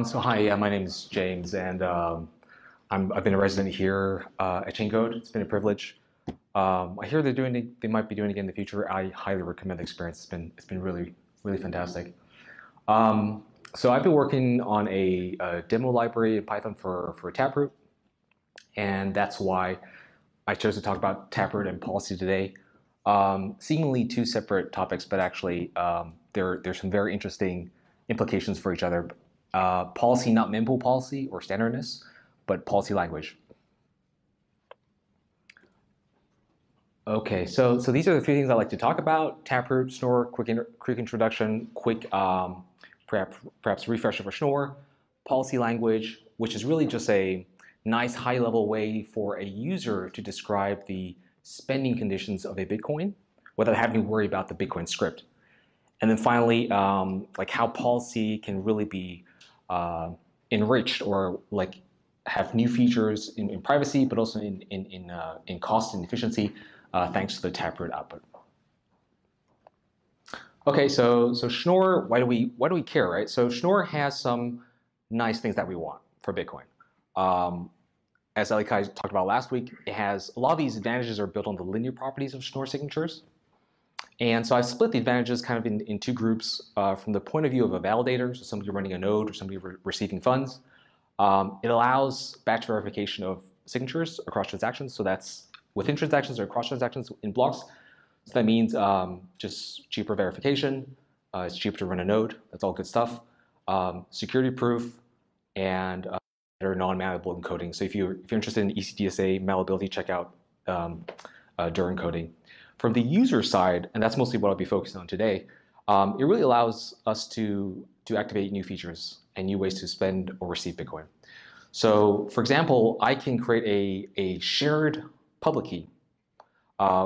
So hi, my name is James, and I've been a resident here at Chiang. It's been a privilege. I hear they might be doing it again in the future. I highly recommend the experience. It's been really fantastic. So I've been working on a demo library in Python for Taproot, and that's why I chose to talk about Taproot and policy today. Seemingly two separate topics, but actually there's some very interesting implications for each other. Policy, not mempool policy or standardness, but policy language. Okay, so these are the few things I like to talk about: Taproot, Schnorr, quick introduction, quick perhaps refresher for Schnorr, policy language, which is really just a nice high-level way for a user to describe the spending conditions of a Bitcoin without having to worry about the Bitcoin script. And then finally, like how policy can really be enriched or like have new features in privacy, but also in cost and efficiency, thanks to the Taproot output. Okay, so Schnorr, why do we care, right? So Schnorr has some nice things that we want for Bitcoin. As Elikai talked about last week, it has a lot of these advantages are built on the linear properties of Schnorr signatures. And so I split the advantages kind of in two groups from the point of view of a validator, so somebody running a node or somebody receiving funds. It allows batch verification of signatures across transactions. So that's within transactions or across transactions in blocks. So that means just cheaper verification. It's cheaper to run a node. That's all good stuff. Security proof and better non-malleable encoding. So if you're interested in ECDSA malleability, check out Dur encoding. From the user side, and that's mostly what I'll be focusing on today, it really allows us to activate new features and new ways to spend or receive Bitcoin. So, for example, I can create a shared public key,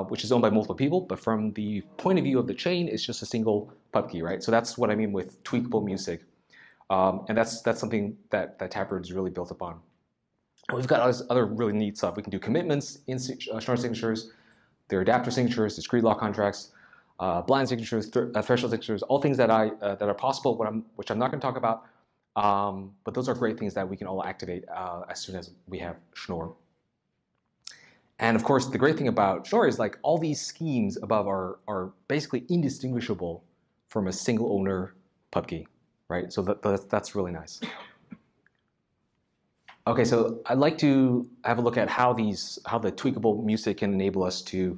which is owned by multiple people, but from the point of view of the chain, it's just a single pub key, right? So that's what I mean with tweakable music. And that's something that Taproot is really built upon. And we've got other really neat stuff. We can do commitments in Schnorr signatures. There are adapter signatures, discrete lock contracts, blind signatures, threshold signatures, all things that are possible, which I'm not going to talk about. But those are great things that we can all activate as soon as we have Schnorr. And of course, the great thing about Schnorr is like all these schemes above are basically indistinguishable from a single owner pub key, right? So that's really nice. Okay, so I'd like to have a look at how the tweakable music can enable us to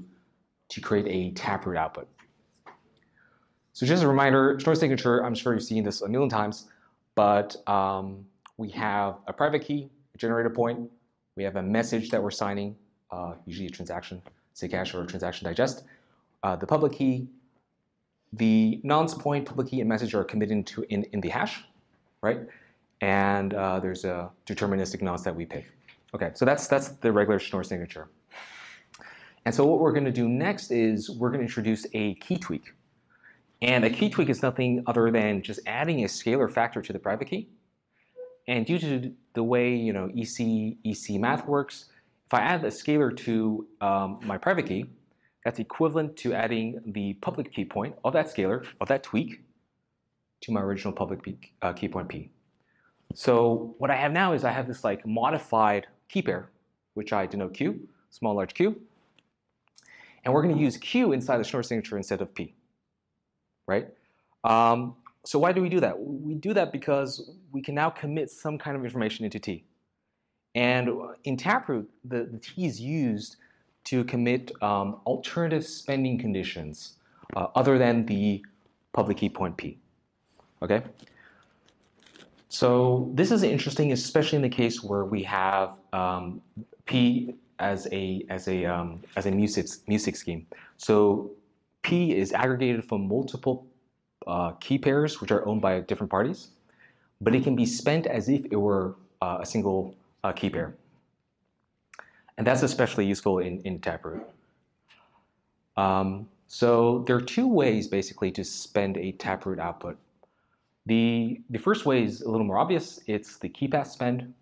create a Taproot output. So just a reminder, Schnorr signature, I'm sure you've seen this a million times, but we have a private key, a generator point, we have a message that we're signing, usually a transaction, Zcash or a transaction digest, the public key, the nonce point, public key, and message are committed in the hash, right? And there's a deterministic nonce that we pick. Okay, so that's the regular Schnorr signature. And so what we're going to do next is we're going to introduce a key tweak. And a key tweak is nothing other than just adding a scalar factor to the private key. And due to the way EC math works, if I add a scalar to my private key, that's equivalent to adding the public key point of that scalar, of that tweak, to my original public key point P. So what I have now is I have this like modified key pair, which I denote Q, small large Q. And we're going to use Q inside the Schnorr signature instead of P, right? So why do we do that? We do that because we can now commit some kind of information into T. And in Taproot, the T is used to commit alternative spending conditions other than the public key point P, okay? So this is interesting, especially in the case where we have P as a music scheme. So P is aggregated from multiple key pairs which are owned by different parties, but it can be spent as if it were a single key pair. And that's especially useful in Taproot. So there are two ways basically to spend a Taproot output. The first way is a little more obvious. It's the key path spend.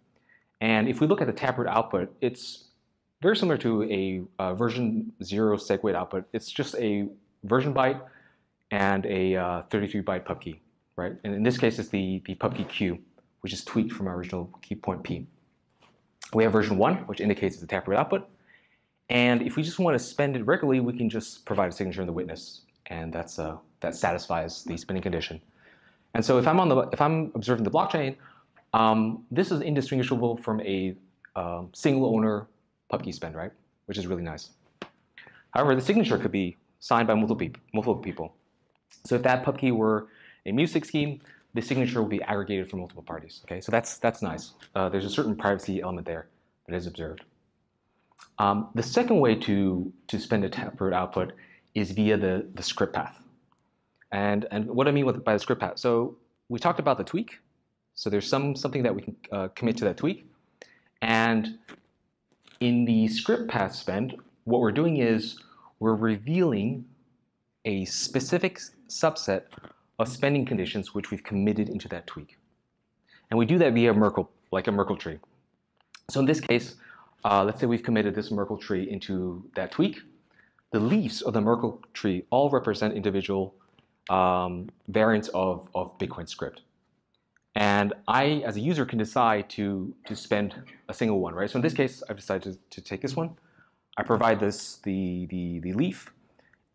And if we look at the Taproot output, it's very similar to a version 0 SegWit output. It's just a version byte and a 33-byte pub key, right? And in this case, it's the pub key Q, which is tweaked from our original key point P. We have version 1, which indicates the Taproot output. And if we just want to spend it regularly, we can just provide a signature in the witness, and that satisfies the spending condition. And so if I'm observing the blockchain, this is indistinguishable from a single owner pub key spend, right? Which is really nice. However, the signature could be signed by multiple people. So if that pub key were a music scheme, the signature will be aggregated from multiple parties. Okay, so that's nice. There's a certain privacy element there that is observed. The second way to spend a Taproot output is via the script path. And what I mean by the script path, so we talked about the tweak. So there's something that we can commit to that tweak. And in the script path spend, what we're doing is we're revealing a specific subset of spending conditions which we've committed into that tweak. And we do that via Merkle, like a Merkle tree. So in this case, let's say we've committed this Merkle tree into that tweak. The leaves of the Merkle tree all represent individual variants of Bitcoin script. And I, as a user, can decide to spend a single one, right? So in this case, I've decided to take this one. I provide the leaf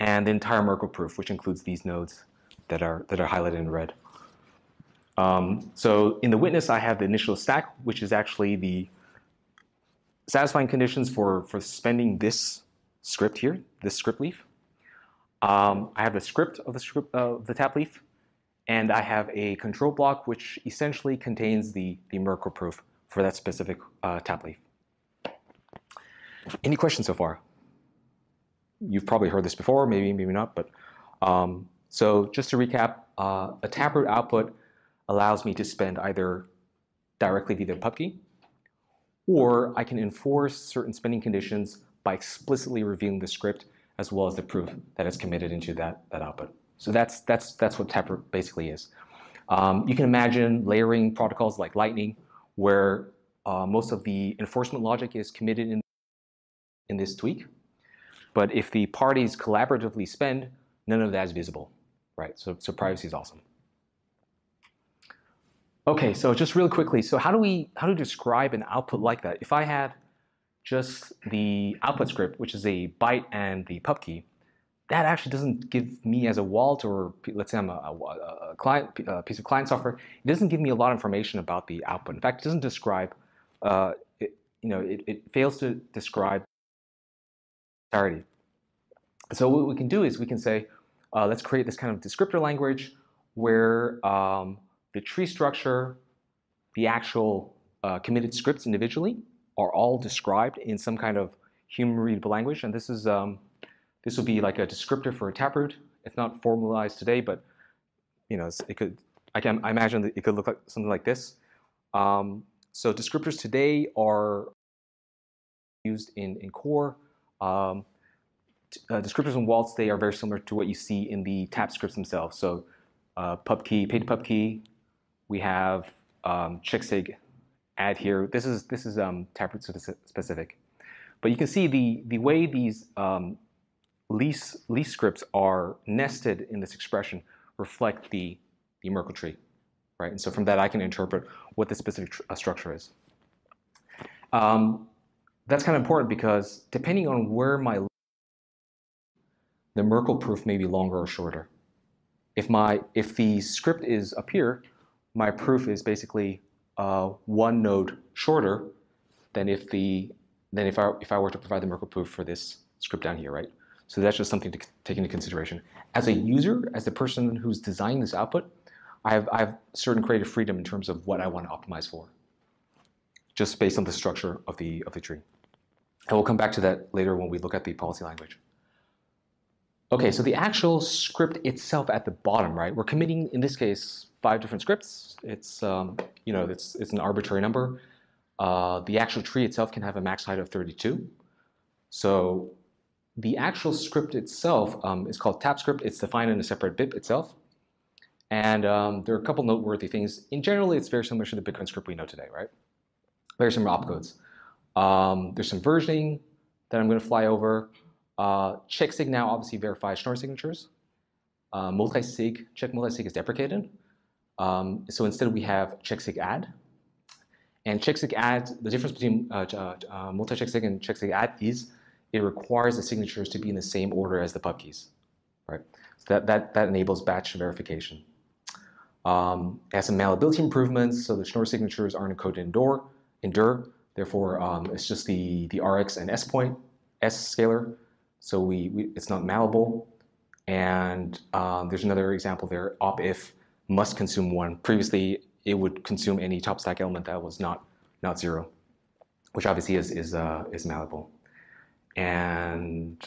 and the entire Merkle proof, which includes these nodes that are highlighted in red. So in the witness, I have the initial stack, which is actually the satisfying conditions for spending this script here, this script leaf. I have the script of the tap leaf, and I have a control block which essentially contains the Merkle proof for that specific tap leaf. Any questions so far? You've probably heard this before, maybe not, but so just to recap, a Taproot output allows me to spend either directly via the pub key, or I can enforce certain spending conditions by explicitly revealing the script as well as the proof that is committed into that output. So that's what Taproot basically is. You can imagine layering protocols like Lightning, where most of the enforcement logic is committed in this tweak. But if the parties collaboratively spend, none of that is visible, right? So privacy is awesome. Okay, so just really quickly, so how do we describe an output like that? If I had just the output script, which is a byte and the pub key, that actually doesn't give me as a wallet, or let's say I'm a client, a piece of client software, it doesn't give me a lot of information about the output. In fact, it doesn't describe, it fails to describe entirety. So what we can do is we can say, let's create this kind of descriptor language where the tree structure, the actual committed scripts individually are all described in some kind of human readable language. And this is this will be like a descriptor for a Taproot. It's not formalized today, but it could. I imagine that it could look like something like this. So descriptors today are used in core. Descriptors and wallets, they are very similar to what you see in the Tapscripts themselves. So pub key, paid pub key. We have checksig add here. This is Taproot specific. But you can see the way these lease scripts are nested in this expression reflect the Merkle tree, right? And so from that I can interpret what the specific structure is. That's kind of important because depending on where the Merkle proof may be longer or shorter. If the script is up here, my proof is basically one node shorter than if I were to provide the Merkle proof for this script down here, right? So that's just something to take into consideration. As a user, as the person who's designing this output, I have certain creative freedom in terms of what I want to optimize for, just based on the structure of the tree. And we'll come back to that later when we look at the policy language. Okay, so the actual script itself at the bottom, right? We're committing, in this case, 5 different scripts. It's it's an arbitrary number. The actual tree itself can have a max height of 32. So the actual script itself is called Tapscript. It's defined in a separate bit itself. And there are a couple noteworthy things. In general, it's very similar to the Bitcoin script we know today, right? Very similar opcodes. There's some versioning that I'm going to fly over. Checksig now obviously verifies Schnorr signatures. Check multisig is deprecated. So instead we have checksig add. And checksig add, the difference between multi-checksig and checksig add is it requires the signatures to be in the same order as the pub keys, right? So that enables batch verification. It has some malleability improvements, so the Schnorr signatures aren't encoded in dir. Therefore, it's just the Rx and S point, S scalar, so it's not malleable. And there's another example there, op if must consume 1. Previously, it would consume any top stack element that was not 0, which obviously is malleable. And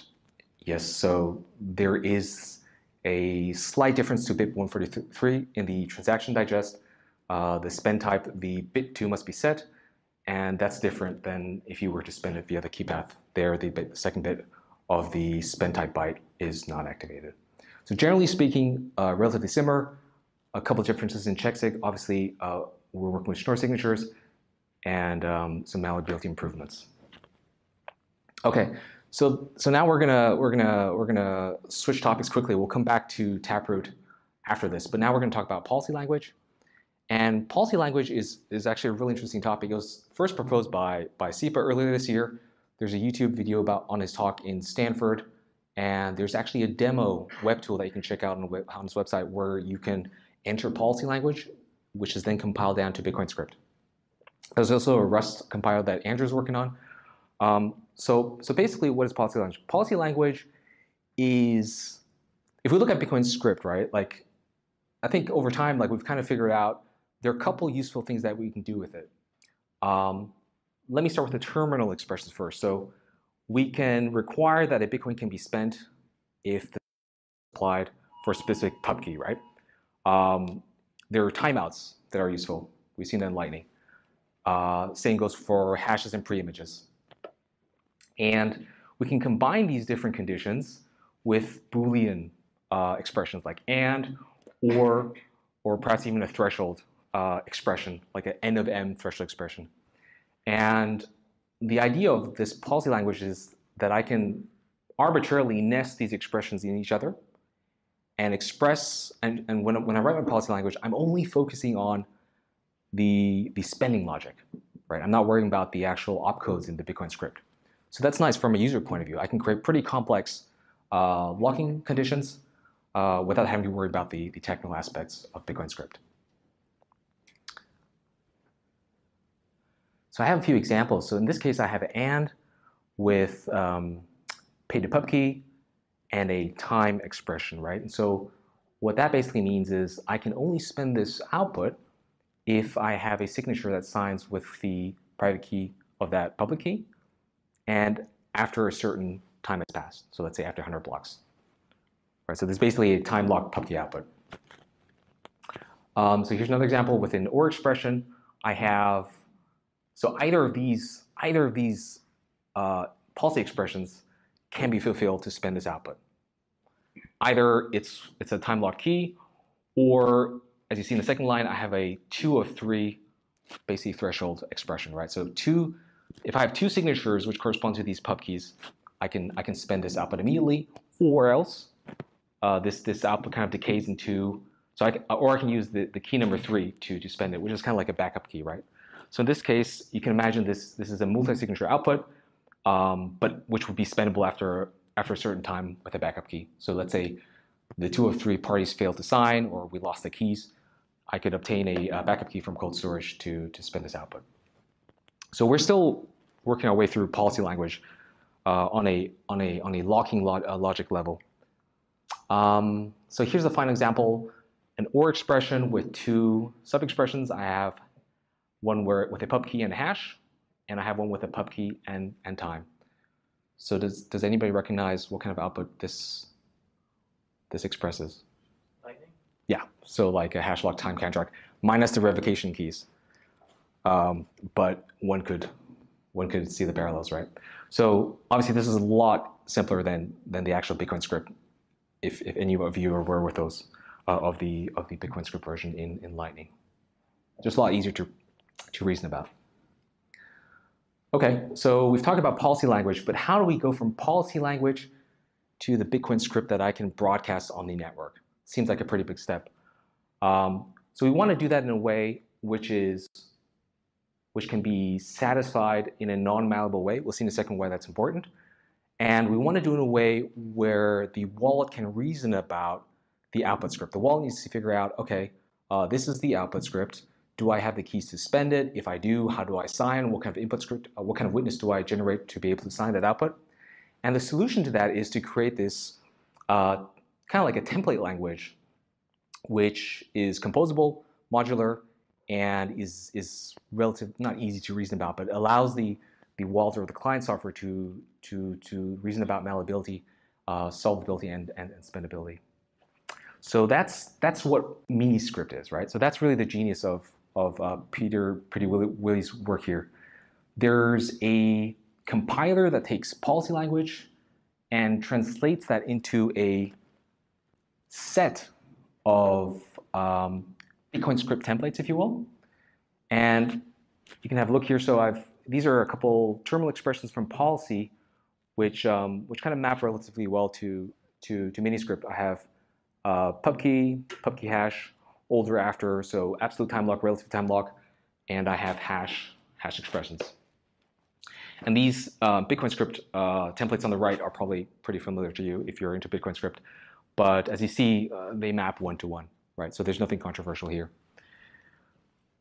yes, so there is a slight difference to bit 143 in the transaction digest. The spend type, the bit 2 must be set, and that's different than if you were to spend it via the key path. There, the second bit of the spend type byte is not activated. So generally speaking, relatively similar. A couple of differences in checksig. Obviously, we're working with Schnorr signatures and some malleability improvements. Okay, so now we're gonna switch topics quickly. We'll come back to Taproot after this, but now we're gonna talk about policy language. And policy language is actually a really interesting topic. It was first proposed by SIPA earlier this year. There's a YouTube video on his talk in Stanford, and there's actually a demo web tool that you can check out on his website where you can enter policy language, which is then compiled down to Bitcoin script. There's also a Rust compiler that Andrew's working on. So basically, what is policy language? Policy language is, if we look at Bitcoin script, right? Like, I think over time, like we've kind of figured out there are a couple useful things that we can do with it. Let me start with the terminal expressions first. So we can require that a Bitcoin can be spent if the applied for a specific pub key, right? There are timeouts that are useful. We've seen that in Lightning. Same goes for hashes and pre-images. And we can combine these different conditions with Boolean expressions like and, or perhaps even a threshold expression, like an n of m threshold expression. And the idea of this policy language is that I can arbitrarily nest these expressions in each other and express, and when I write my policy language, I'm only focusing on the spending logic, right? I'm not worrying about the actual opcodes in the Bitcoin script. So that's nice from a user point of view. I can create pretty complex locking conditions without having to worry about the technical aspects of Bitcoin script. So I have a few examples. So in this case, I have an and with pay to pub key and a time expression, right? And so what that basically means is I can only spend this output if I have a signature that signs with the private key of that public key and after a certain time has passed. So let's say after 100 blocks. Right, so this is basically a time locked pub key output. So here's another example with an or expression. I have, so either of these policy expressions can be fulfilled to spend this output. Either it's a time locked key, or as you see in the second line, I have a 2 of 3 basically threshold expression, right? So if I have 2 signatures which correspond to these pub keys, I can spend this output immediately, or else this output kind of decays into, so I can use the key number 3 to spend it, which is kind of like a backup key, right? So in this case, you can imagine this is a multi-signature output, but which would be spendable after a certain time with a backup key. So let's say the 2 of 3 parties failed to sign, or we lost the keys. I could obtain a backup key from cold storage to spend this output. So we're still working our way through policy language on a locking logic level. So here's the final example: an or expression with 2 sub-expressions. I have one with a pub key and a hash, and I have one with a pub key and time. So does anybody recognize what kind of output this expresses? Lightning? Yeah, so like a hash lock time contract minus the revocation keys. But one could see the parallels, right? So obviously this is a lot simpler than the actual Bitcoin script. If any of you are aware with those of the Bitcoin script version in Lightning, just a lot easier to reason about. Okay, so we've talked about policy language, but how do we go from policy language to the Bitcoin script that I can broadcast on the network? Seems like a pretty big step. So we want to do that in a way which can be satisfied in a non-malleable way. We'll see in a second why that's important. And we want to do it in a way where the wallet can reason about the output script. The wallet needs to figure out, okay, this is the output script. Do I have the keys to spend it? If I do, how do I sign? What kind of input script, what kind of witness do I generate to be able to sign that output? And the solution to that is to create this kind of like a template language, which is composable, modular, and is relative, not easy to reason about, but allows the wallet or the client software to reason about malleability, solvability, and spendability. So that's what Miniscript is, right? So that's really the genius of Peter Pretty Willie's work here. There's a compiler that takes policy language and translates that into a set of Bitcoin script templates, if you will. And you can have a look here. So these are a couple terminal expressions from policy, which kind of map relatively well to Miniscript. I have pub key hash, older, after, so absolute time lock, relative time lock, and I have hash expressions. And these Bitcoin script templates on the right are probably pretty familiar to you if you're into Bitcoin script. But as you see, they map one-to-one, right? So there's nothing controversial here.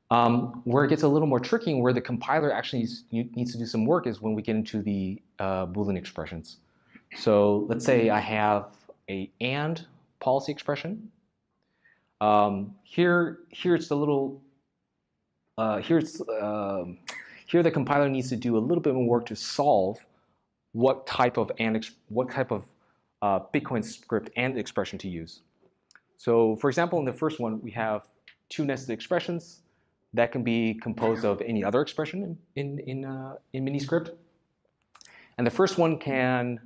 Where it gets a little more tricky and where the compiler actually needs to do some work is when we get into the Boolean expressions. So let's say I have a AND policy expression. Here it's a little. Here the compiler needs to do a little bit more work to solve what type of Bitcoin script AND expression to use. So for example, in the first one, we have two nested expressions that can be composed of any other expression in Miniscript. And the first one cannot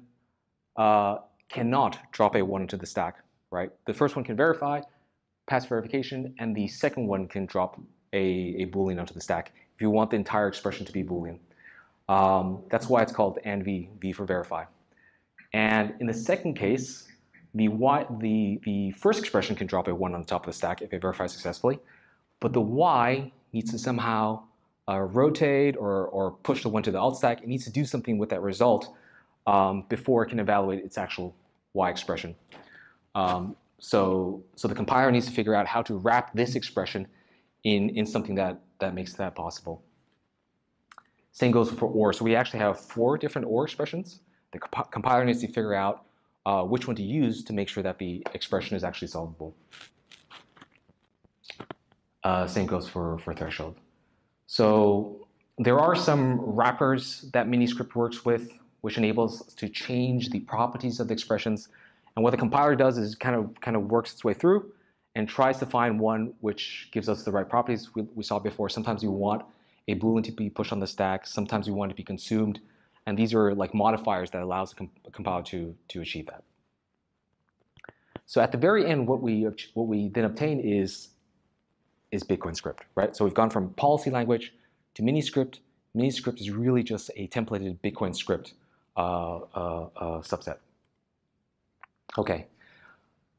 drop a 1 into the stack, right? The first one can verify, pass verification, and the second one can drop a Boolean onto the stack if you want the entire expression to be Boolean. That's why it's called AND V for verify. And in the second case, the first expression can drop a 1 on top of the stack if it verifies successfully, but the Y needs to somehow rotate or push the 1 to the alt stack. It needs to do something with that result before it can evaluate its actual Y expression. So the compiler needs to figure out how to wrap this expression in something that makes that possible. Same goes for OR. So we actually have 4 different OR expressions. The compiler needs to figure out which one to use to make sure that the expression is actually solvable. Same goes for threshold. So there are some wrappers that Miniscript works with, which enables us to change the properties of the expressions. And what the compiler does is kind of works its way through and tries to find one which gives us the right properties. We saw before, sometimes we want a Boolean to be pushed on the stack, sometimes we want it to be consumed, and these are like modifiers that allows the compiler to achieve that. So at the very end, what we then obtain is Bitcoin script, right? So we've gone from policy language to Miniscript. Miniscript is really just a templated Bitcoin script subset. Okay,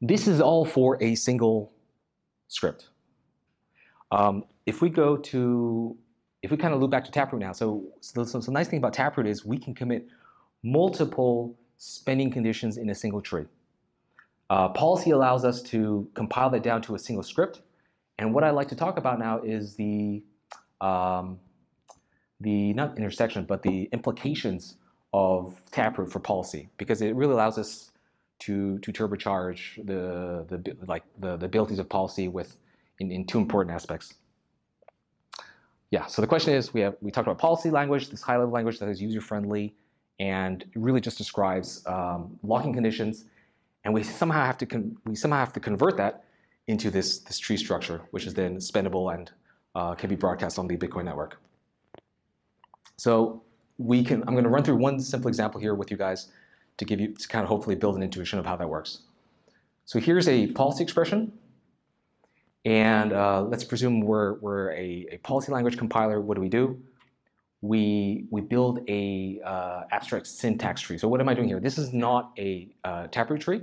this is all for a single script. If we kind of loop back to Taproot now, so the nice thing about Taproot is we can commit multiple spending conditions in a single tree. Policy allows us to compile that down to a single script. And what I'd like to talk about now is the not intersection, but the implications of Taproot for policy, because it really allows us to turbocharge the abilities of policy in 2 important aspects. Yeah, so the question is, we talked about policy language, this high-level language that is user-friendly and really just describes locking conditions, and we somehow have to convert that into this tree structure, which is then spendable and can be broadcast on the Bitcoin network. So I'm going to run through one simple example here with you guys to kind of hopefully build an intuition of how that works. So here's a policy expression. And let's presume we're a policy language compiler. What do? We build a abstract syntax tree. So what am I doing here? This is not a Taproot tree.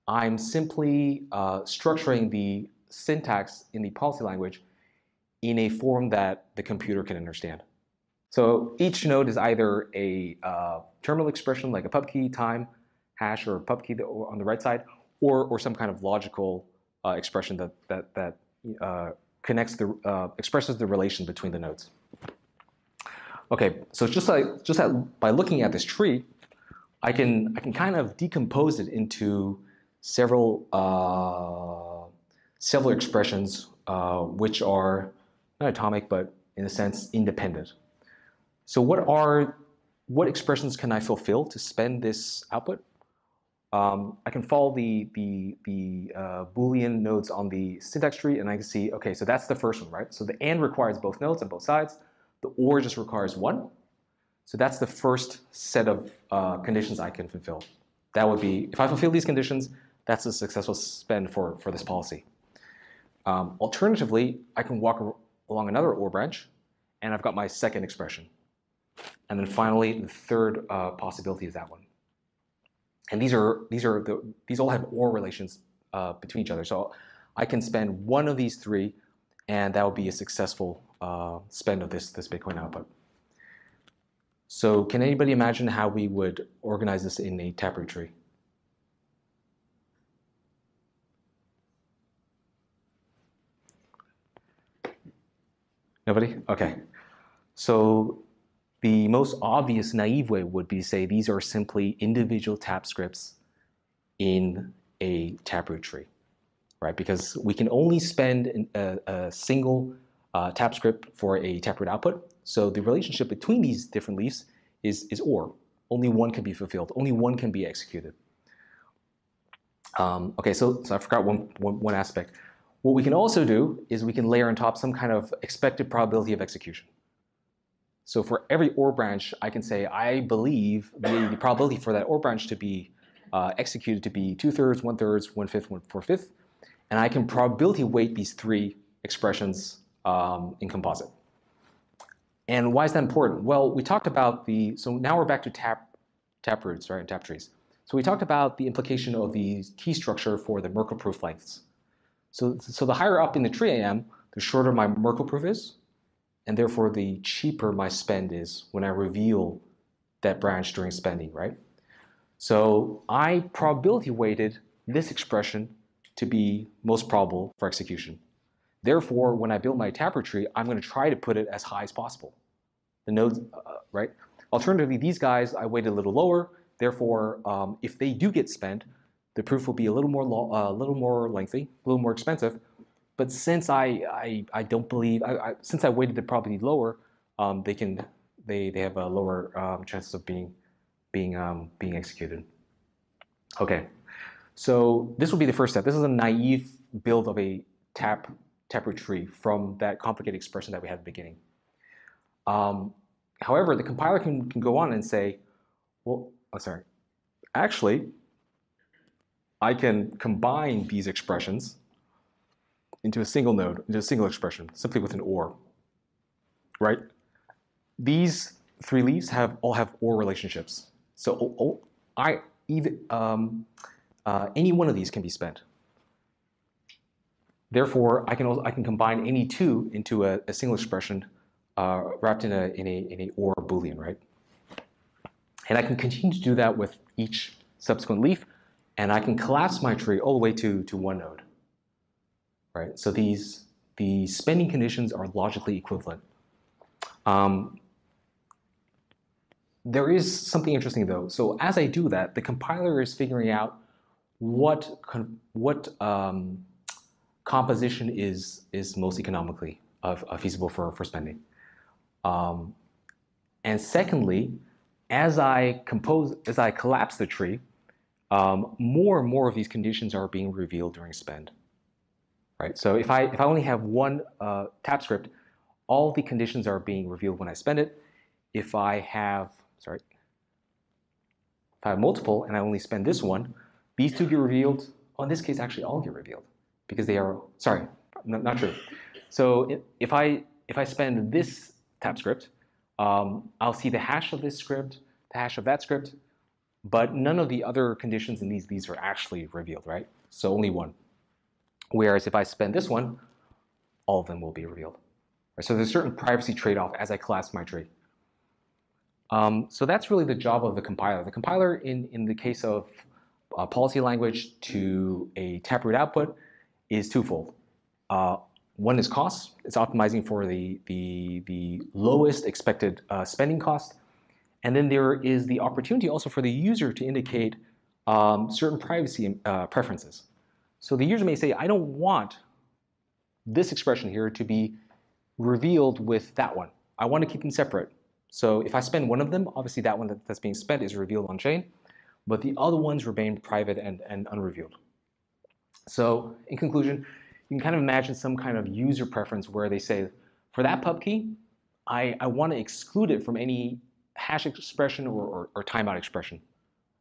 I'm simply structuring the syntax in the policy language in a form that the computer can understand. So each node is either a terminal expression like a pub key, time, hash, or pub key on the right side, or some kind of logical expression that connects expresses the relation between the nodes. Okay, so just by looking at this tree, I can kind of decompose it into several expressions which are not atomic, but in a sense independent. So what expressions can I fulfill to spend this output? I can follow the Boolean nodes on the syntax tree, and I can see, okay, so that's the first one, right? So the AND requires both nodes on both sides. The OR just requires one. So that's the first set of conditions I can fulfill. That would be, if I fulfill these conditions, that's a successful spend for this policy. Alternatively, I can walk along another OR branch, and I've got my second expression. And then finally, the third possibility is that one. And these all have OR relations between each other. So I can spend one of these three, and that would be a successful spend of this Bitcoin output. So can anybody imagine how we would organize this in a Taproot tree? Nobody? Okay. So the most obvious naive way would be to say these are simply individual Tapscripts in a Taproot tree, right? Because we can only spend a single Tapscript for a Taproot output. So the relationship between these different leaves is OR. Only one can be fulfilled. Only one can be executed. Okay, so I forgot one aspect. What we can also do is we can layer on top some kind of expected probability of execution. So for every OR branch, I can say I believe the probability for that OR branch to be executed to be 2/3, 1/3, 1/5, 1/4, and I can probability weight these three expressions in composite. And why is that important? Well, we talked about so now we're back to taproots, right, and taptrees. So we talked about the implication of the key structure for the Merkle proof lengths. So the higher up in the tree I am, the shorter my Merkle proof is, and therefore the cheaper my spend is when I reveal that branch during spending, right? So I probability weighted this expression to be most probable for execution. Therefore, when I build my Taproot tree, I'm going to try to put it as high as possible. The nodes, right? Alternatively, these guys I weighted a little lower. Therefore, if they do get spent, the proof will be a little more lengthy, a little more expensive. But since I don't believe, since I weighted it probably lower, they have a lower chances of being executed. Okay, so this will be the first step. This is a naive build of a Taproot tree from that complicated expression that we had at the beginning. However, the compiler can go on and say, well, actually, I can combine these expressions into a single node, into a single expression, simply with an OR, right? These three leaves all have OR relationships. So any one of these can be spent. Therefore, I can combine any two into a single expression wrapped in a OR Boolean, right? And I can continue to do that with each subsequent leaf, and I can collapse my tree all the way to one node, right? So the spending conditions are logically equivalent. There is something interesting though. So as I do that, the compiler is figuring out what composition is most economically feasible for spending. And secondly, as I collapse the tree, more and more of these conditions are being revealed during spend. Right. So if I only have one Tapscript, all the conditions are being revealed when I spend it. If I have multiple and I only spend this one, these two get revealed. Oh, in this case, actually all get revealed because they are not true. So if I spend this Tapscript, I'll see the hash of this script, the hash of that script, but none of the other conditions in these are actually revealed, right? So only one. Whereas if I spend this one, all of them will be revealed. Right? So there's a certain privacy trade-off as I collapse my tree. So that's really the job of the compiler. The compiler, in the case of policy language to a Taproot output, is twofold. One is cost. It's optimizing for the lowest expected spending cost. And then there is the opportunity also for the user to indicate certain privacy preferences. So the user may say, I don't want this expression here to be revealed with that one. I want to keep them separate. So if I spend one of them, obviously that one that's being spent is revealed on chain, but the other ones remain private and unrevealed. So in conclusion, you can kind of imagine some kind of user preference where they say, for that pub key, I want to exclude it from any hash expression or timeout expression,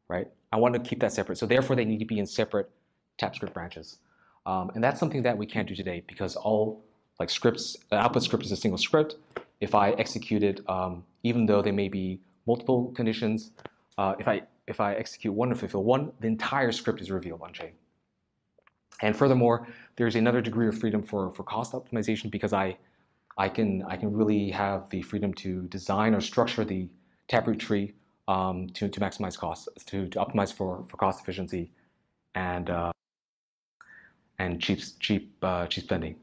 right? I want to keep that separate. So therefore, they need to be in separate Tapscript branches. And that's something that we can't do today because all like scripts, output script is a single script. If I execute it, even though there may be multiple conditions, if I execute one and fulfill one, the entire script is revealed on chain. And furthermore, there's another degree of freedom for cost optimization because I can really have the freedom to design or structure the Taproot tree to maximize costs, to optimize for cost efficiency and cheap spending.